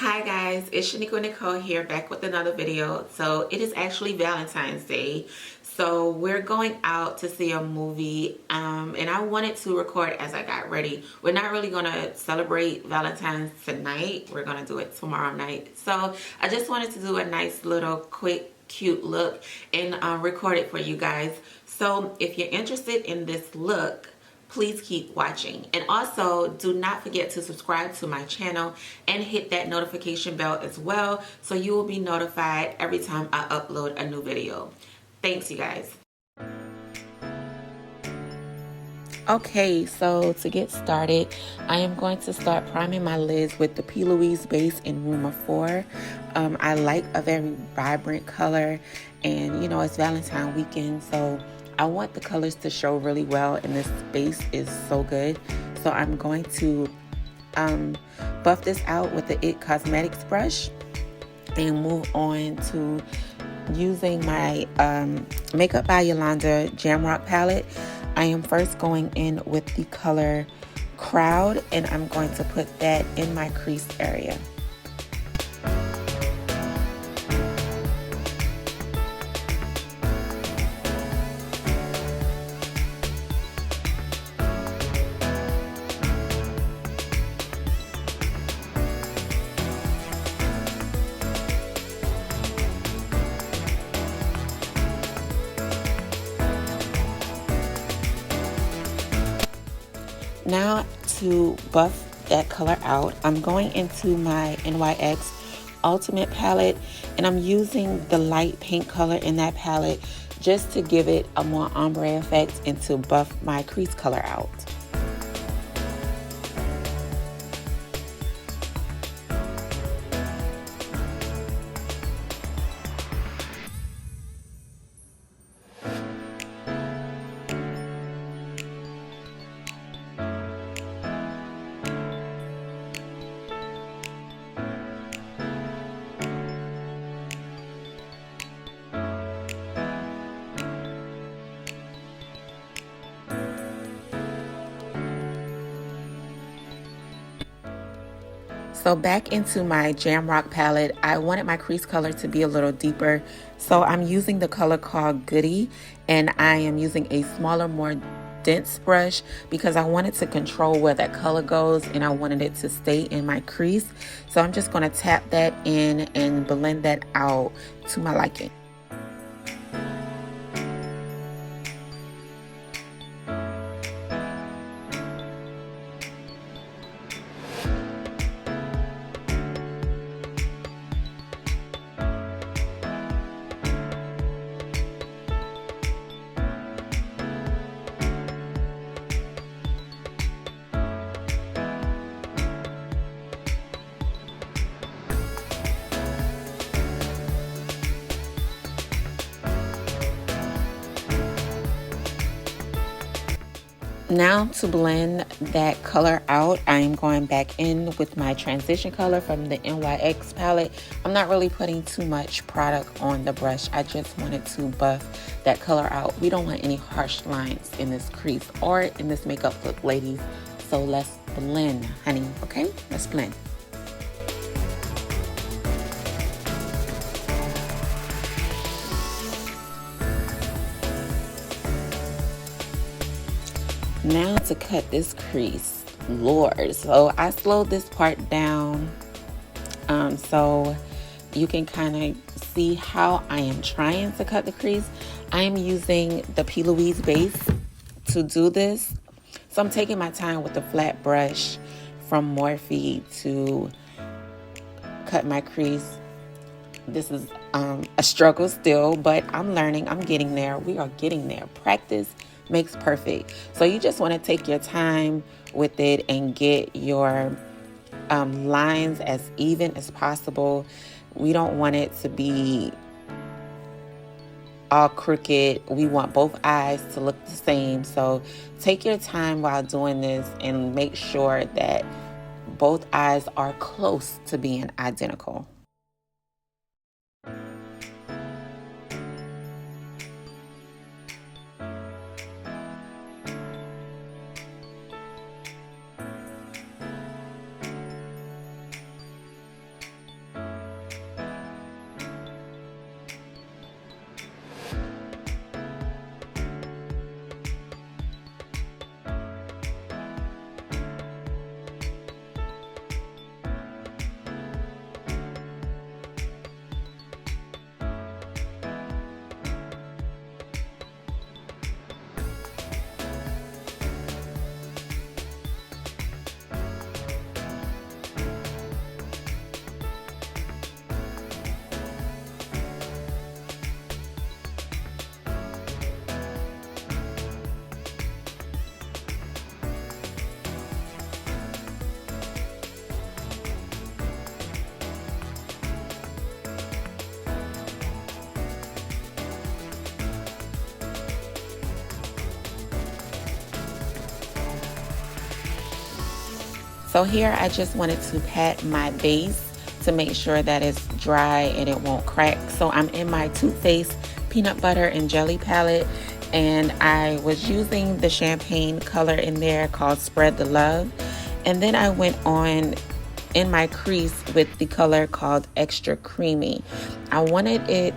Hi guys, it's Shaniqua Nicole here, back with another video. So it is actually Valentine's Day. So we're going out to see a movie, and I wanted to record as I got ready. We're not really going to celebrate Valentine's tonight. We're going to do it tomorrow night. So I just wanted to do a nice little quick cute look and record it for you guys. So if you're interested in this look, please keep watching, and also do not forget to subscribe to my channel and hit that notification bell as well, so you will be notified every time I upload a new video. Thanks, you guys. Okay, so to get started, I am going to start priming my lids with the P. Louise base in Rumor 4. I like a very vibrant color, and you know, it's Valentine weekend, so I want the colors to show really well, and this base is so good. So I'm going to buff this out with the IT Cosmetics brush and move on to using my Makeup by Yolanda Jamrock palette. I am first going in with the color Crowd, and I'm going to put that in my crease area. Now to buff that color out, I'm going into my NYX Ultimate palette, and I'm using the light pink color in that palette just to give it a more ombre effect and to buff my crease color out. So back into my Jamrock palette, I wanted my crease color to be a little deeper. So I'm using the color called Goody, and I am using a smaller, more dense brush because I wanted to control where that color goes and I wanted it to stay in my crease. So I'm just going to tap that in and blend that out to my liking. Now to blend that color out, I am going back in with my transition color from the NYX palette. I'm not really putting too much product on the brush. I just wanted to buff that color out. We don't want any harsh lines in this crease or in this makeup look, ladies. So let's blend, honey, okay? Let's blend. Now to cut this crease, Lord. So I slowed this part down so you can kind of see how I am trying to cut the crease. I am using the P. Louise base to do this. So I'm taking my time with the flat brush from Morphe to cut my crease. This is a struggle still, but I'm learning. I'm getting there. We are getting there. Practice makes perfect. So you just want to take your time with it and get your lines as even as possible. We don't want it to be all crooked. We want both eyes to look the same. So take your time while doing this and make sure that both eyes are close to being identical. So here I just wanted to pat my base to make sure that it's dry and it won't crack. So I'm in my Too Faced peanut butter and jelly palette, and I was using the champagne color in there called Spread the Love. And then I went on in my crease with the color called Extra Creamy. I wanted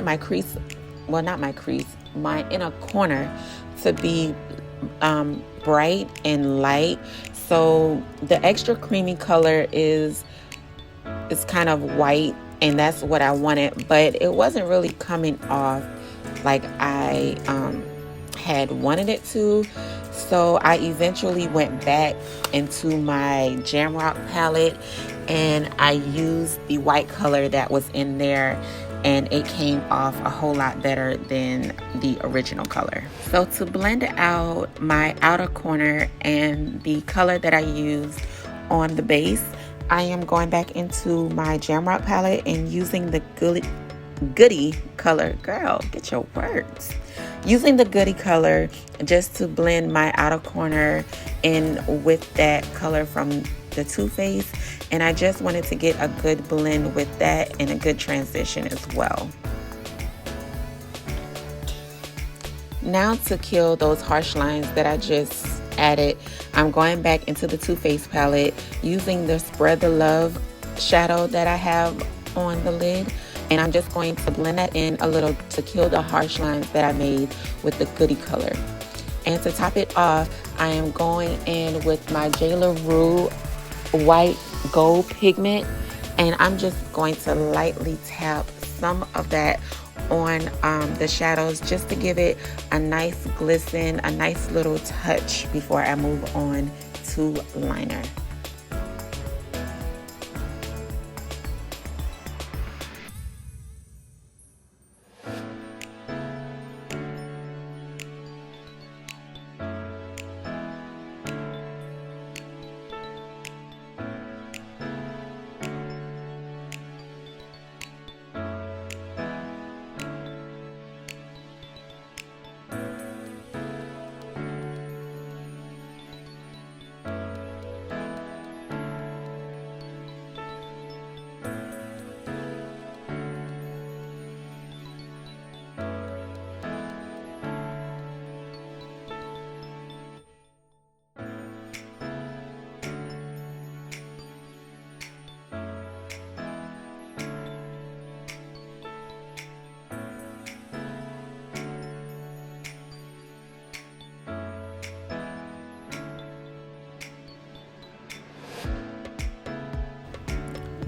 my crease, well, not my crease, my inner corner to be bright and light. So the Extra Creamy color is kind of white, and that's what I wanted, but it wasn't really coming off like I had wanted it to. So I eventually went back into my Jamrock palette and I used the white color that was in there, and it came off a whole lot better than the original color. So to blend out my outer corner and the color that I used on the base, I am going back into my Jamrock palette and using the Goody color. Girl, get your words. Using the Goody color just to blend my outer corner in with that color from the Too Faced. And I just wanted to get a good blend with that and a good transition as well. Now to kill those harsh lines that I just added, I'm going back into the Too Faced palette using the Spread the Love shadow that I have on the lid, and I'm just going to blend that in a little to kill the harsh lines that I made with the Goody color. And to top it off, I am going in with my J. LaRue white gold pigment, and I'm just going to lightly tap some of that on the shadows just to give it a nice glisten, a nice little touch before I move on to liner.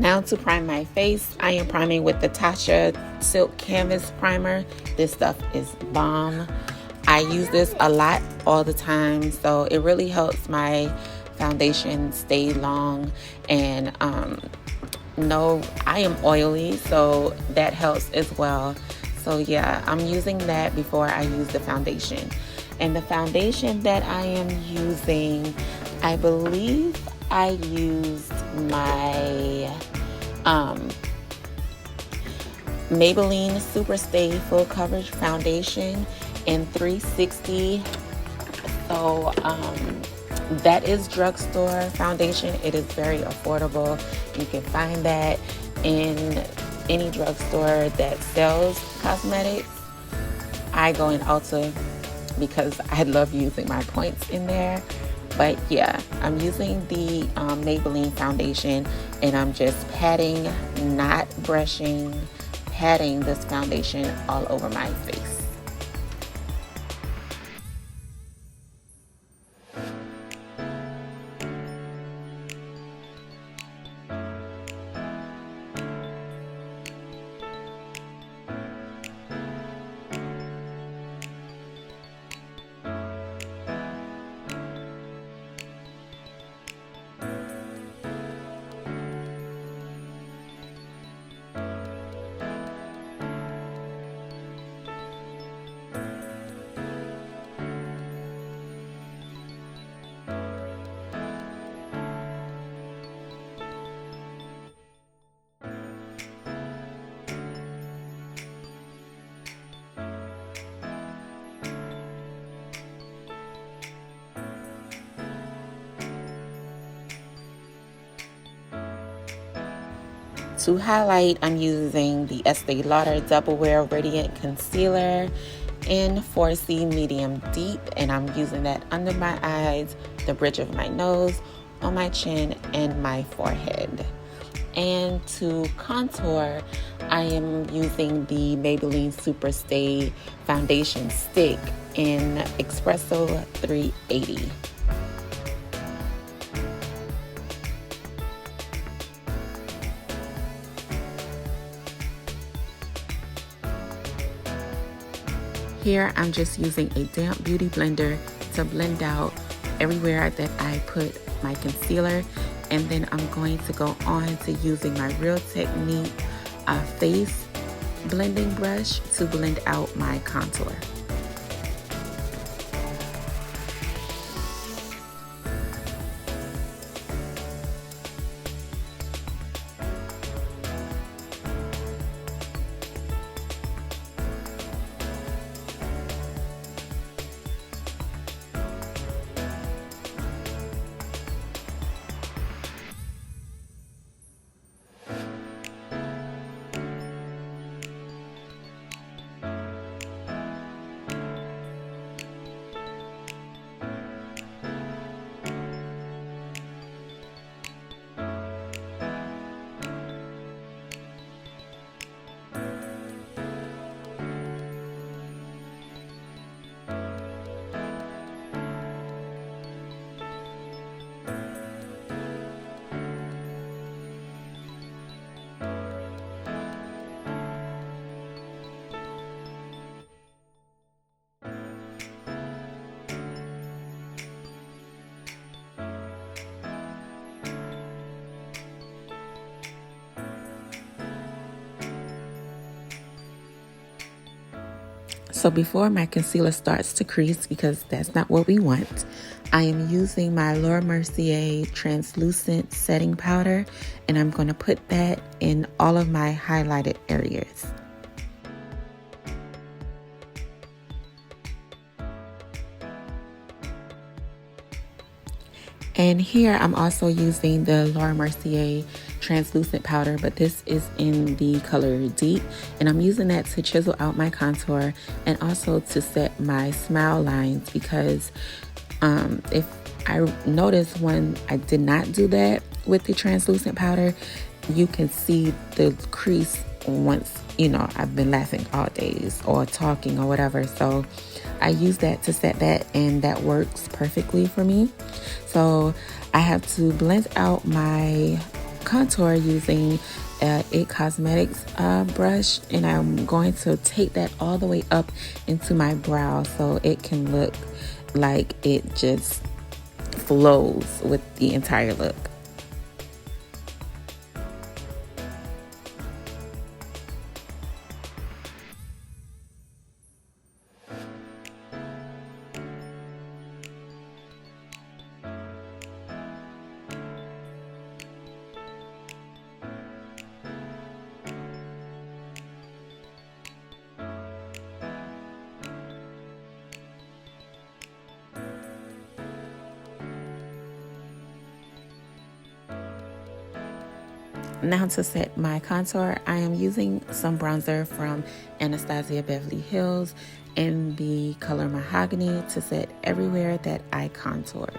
Now to prime my face, I am priming with the Tasha Silk Canvas Primer. This stuff is bomb. I use this a lot all the time, so it really helps my foundation stay long. And no, I am oily, so that helps as well. So yeah, I'm using that before I use the foundation. And the foundation that I am using, I believe I used my Maybelline Super Stay Full Coverage Foundation in 360. So that is drugstore foundation. It is very affordable. You can find that in any drugstore that sells cosmetics. I go in Ulta because I love using my points in there. But yeah, I'm using the Maybelline foundation, and I'm just patting, not brushing, patting this foundation all over my face. To highlight, I'm using the Estee Lauder Double Wear Radiant Concealer in 4C Medium Deep, and I'm using that under my eyes, the bridge of my nose, on my chin, and my forehead. And to contour, I am using the Maybelline Super Stay Foundation Stick in Espresso 380. Here I'm just using a damp beauty blender to blend out everywhere that I put my concealer, and then I'm going to go on to using my Real Technique face blending brush to blend out my contour. So before my concealer starts to crease, because that's not what we want, I am using my Laura Mercier translucent setting powder, and I'm going to put that in all of my highlighted areas. And here I'm also using the Laura Mercier translucent powder, but this is in the color Deep, and I'm using that to chisel out my contour and also to set my smile lines, because if I notice when I did not do that with the translucent powder, you can see the crease once, you know, I've been laughing all days or talking or whatever. So I use that to set that, and that works perfectly for me. So I have to blend out my contour using IT Cosmetics brush, and I'm going to take that all the way up into my brow so it can look like it just flows with the entire look. Now to set my contour, I am using some bronzer from Anastasia Beverly Hills in the color Mahogany to set everywhere that I contoured.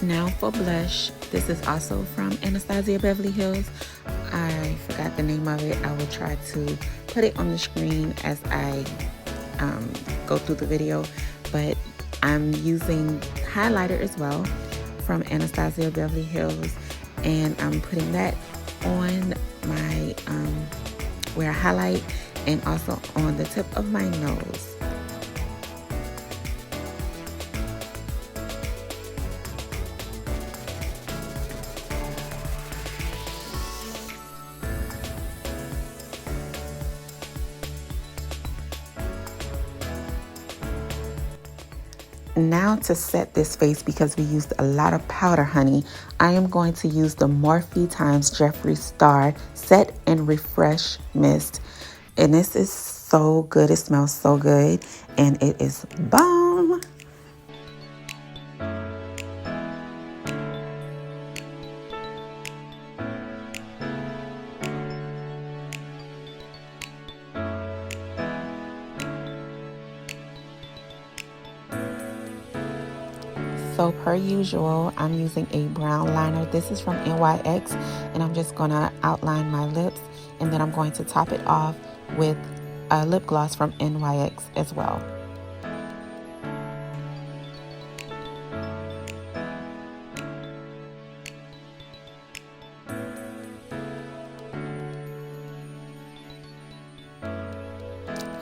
Now for blush, this is also from Anastasia Beverly Hills. I forgot the name of it. I will try to put it on the screen as I go through the video, but I'm using highlighter as well from Anastasia Beverly Hills, and I'm putting that on my where I highlight and also on the tip of my nose. Now to set this face, because we used a lot of powder, honey, I am going to use the Morphe times Jeffree Star Set and Refresh Mist. And this is so good. It smells so good. And it is bomb. So per usual, I'm using a brown liner. This is from NYX, and I'm just going to outline my lips, and then I'm going to top it off with a lip gloss from NYX as well.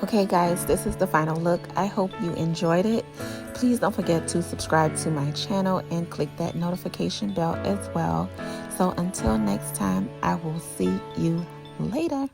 Okay guys, this is the final look. I hope you enjoyed it. Please don't forget to subscribe to my channel and click that notification bell as well. So until next time, I will see you later.